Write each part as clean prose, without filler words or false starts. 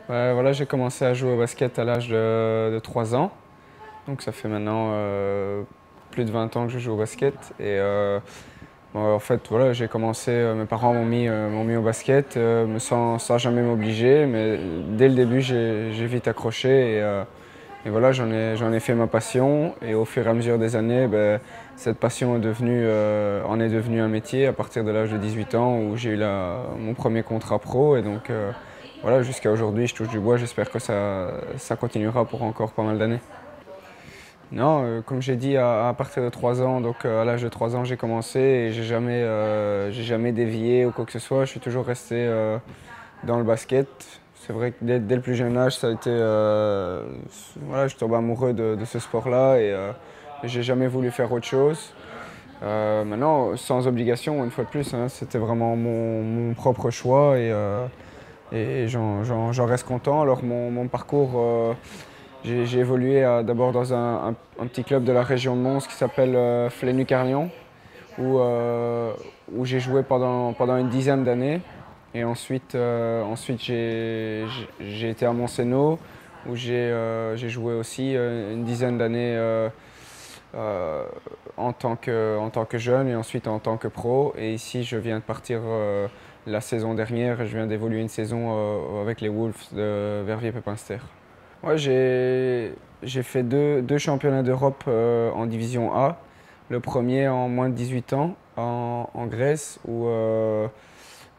Ouais, voilà, j'ai commencé à jouer au basket à l'âge de 3 ans. Donc ça fait maintenant plus de 20 ans que je joue au basket. Bon, en fait, voilà, j'ai commencé, mes parents m'ont mis au basket sans jamais m'obliger. Mais dès le début, j'ai vite accroché. Et voilà, j'en ai fait ma passion. Et au fur et à mesure des années, ben, cette passion en est devenue un métier à partir de l'âge de 18 ans où j'ai eu mon premier contrat pro. Et donc voilà, jusqu'à aujourd'hui, je touche du bois. J'espère que ça continuera pour encore pas mal d'années. Non, comme j'ai dit, à partir de 3 ans, donc à l'âge de 3 ans, j'ai commencé et j'ai jamais dévié ou quoi que ce soit. Je suis toujours resté dans le basket. C'est vrai que dès le plus jeune âge, ça a été, voilà, je tombe amoureux de ce sport-là et j'ai jamais voulu faire autre chose. Maintenant, sans obligation, une fois de plus, hein, c'était vraiment mon propre choix et j'en reste content. Alors mon parcours, j'ai évolué d'abord dans un petit club de la région de Mons qui s'appelle Flenu-Carlion, où j'ai joué pendant une dizaine d'années. Et ensuite j'ai été à Montseno, où j'ai joué aussi une dizaine d'années en tant que jeune et ensuite en tant que pro. Et ici, je viens de partir la saison dernière. Je viens d'évoluer une saison avec les Wolves de Verviers-Pepinster. Ouais, j'ai fait deux championnats d'Europe en division A. Le premier en moins de 18 ans en Grèce où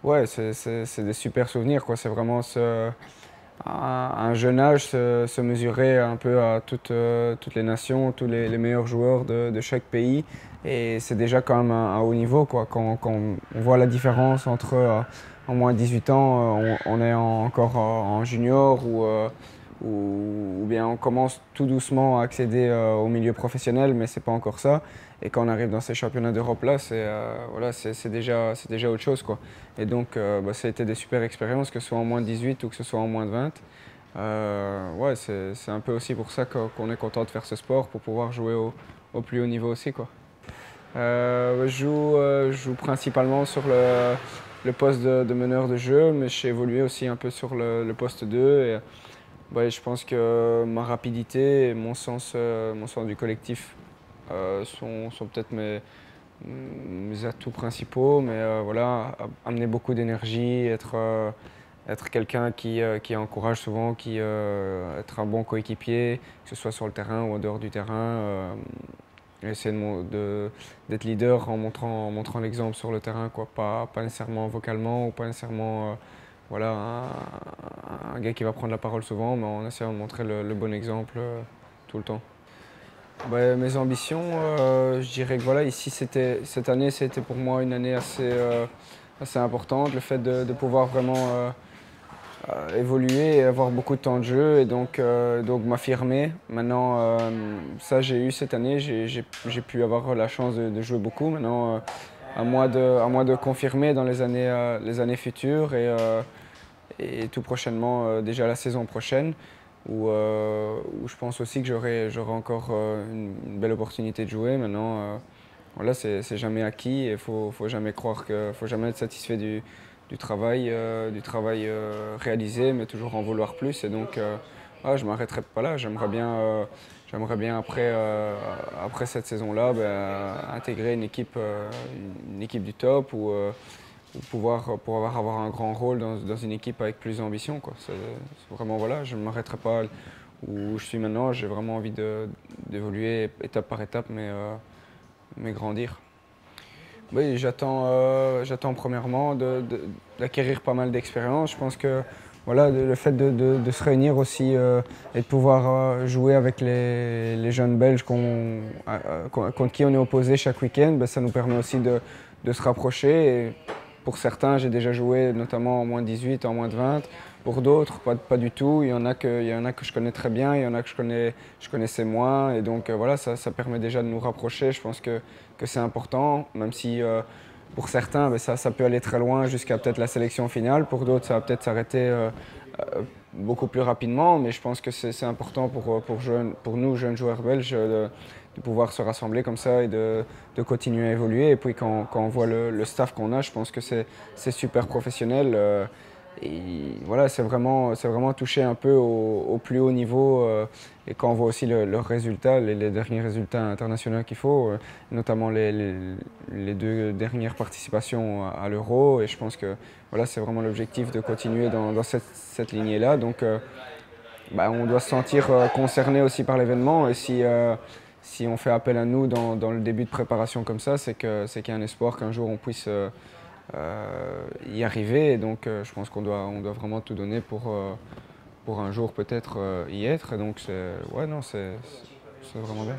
ouais, c'est des super souvenirs, quoi. C'est vraiment à un jeune âge se mesurer un peu à toutes les nations, tous les meilleurs joueurs de chaque pays. Et c'est déjà quand même un haut niveau, quoi. Quand on voit la différence entre en moins de 18 ans, on est encore en junior ou bien on commence tout doucement à accéder au milieu professionnel, mais c'est pas encore ça. Et quand on arrive dans ces championnats d'Europe là, voilà, c'est déjà autre chose, quoi. Et donc bah, ça a été des super expériences, que ce soit en moins de 18 ou que ce soit en moins de 20. Ouais, c'est un peu aussi pour ça qu'on est content de faire ce sport, pour pouvoir jouer au plus haut niveau aussi, quoi. Je joue principalement sur le poste de meneur de jeu, mais j'ai évolué aussi un peu sur le poste 2. Et, ouais, je pense que ma rapidité et mon sens du collectif sont peut-être mes atouts principaux, mais voilà, amener beaucoup d'énergie, être quelqu'un qui encourage souvent, être un bon coéquipier, que ce soit sur le terrain ou en dehors du terrain. Essayer d'être leader en montrant l'exemple sur le terrain, quoi. Pas nécessairement vocalement ou pas nécessairement voilà, un gars qui va prendre la parole souvent, mais en essayant de montrer le bon exemple tout le temps. Bah, mes ambitions, je dirais que voilà, ici, cette année, c'était pour moi une année assez importante. Le fait de pouvoir vraiment évoluer et avoir beaucoup de temps de jeu et donc m'affirmer. Maintenant, ça, j'ai eu cette année, j'ai pu avoir la chance de jouer beaucoup. Maintenant, à moi de confirmer dans les années futures et tout prochainement, déjà la saison prochaine, où je pense aussi que j'aurai encore une belle opportunité de jouer. Maintenant, voilà, c'est jamais acquis et faut jamais croire faut jamais être satisfait du travail réalisé, mais toujours en vouloir plus. Et donc, je ne m'arrêterai pas là. J'aimerais bien après cette saison-là, ben, intégrer une équipe du top ou pouvoir avoir un grand rôle dans une équipe avec plus d'ambition, quoi. C'est vraiment, voilà, je ne m'arrêterai pas où je suis maintenant. J'ai vraiment envie d'évoluer étape par étape, mais grandir. Oui, j'attends premièrement d'acquérir pas mal d'expérience. Je pense que voilà, le fait de se réunir aussi et de pouvoir jouer avec les jeunes Belges contre qui on est opposé chaque week-end, ben, ça nous permet aussi de se rapprocher. Et pour certains, j'ai déjà joué notamment en moins de 18, en moins de 20. Pour d'autres, pas du tout. Il y en a que je connais très bien, il y en a que je connaissais moins. Et donc voilà, ça permet déjà de nous rapprocher. Je pense que c'est important, même si pour certains, ben, ça peut aller très loin jusqu'à peut-être la sélection finale. Pour d'autres, ça va peut-être s'arrêter beaucoup plus rapidement. Mais je pense que c'est important pour nous, jeunes joueurs belges, de pouvoir se rassembler comme ça et de continuer à évoluer. Et puis quand on voit le staff qu'on a, je pense que c'est super professionnel. et voilà, c'est vraiment toucher un peu au plus haut niveau. Et quand on voit aussi leurs résultats, les derniers résultats internationaux qu'il faut, notamment les deux dernières participations à l'Euro. Et je pense que voilà, c'est vraiment l'objectif de continuer dans cette lignée-là. Donc bah, on doit se sentir concerné aussi par l'événement. Et si on fait appel à nous dans le début de préparation comme ça, c'est qu'il y a un espoir qu'un jour on puisse y arriver. Et donc je pense on doit vraiment tout donner pour un jour peut-être y être. Et donc ouais, non, c'est vraiment bien.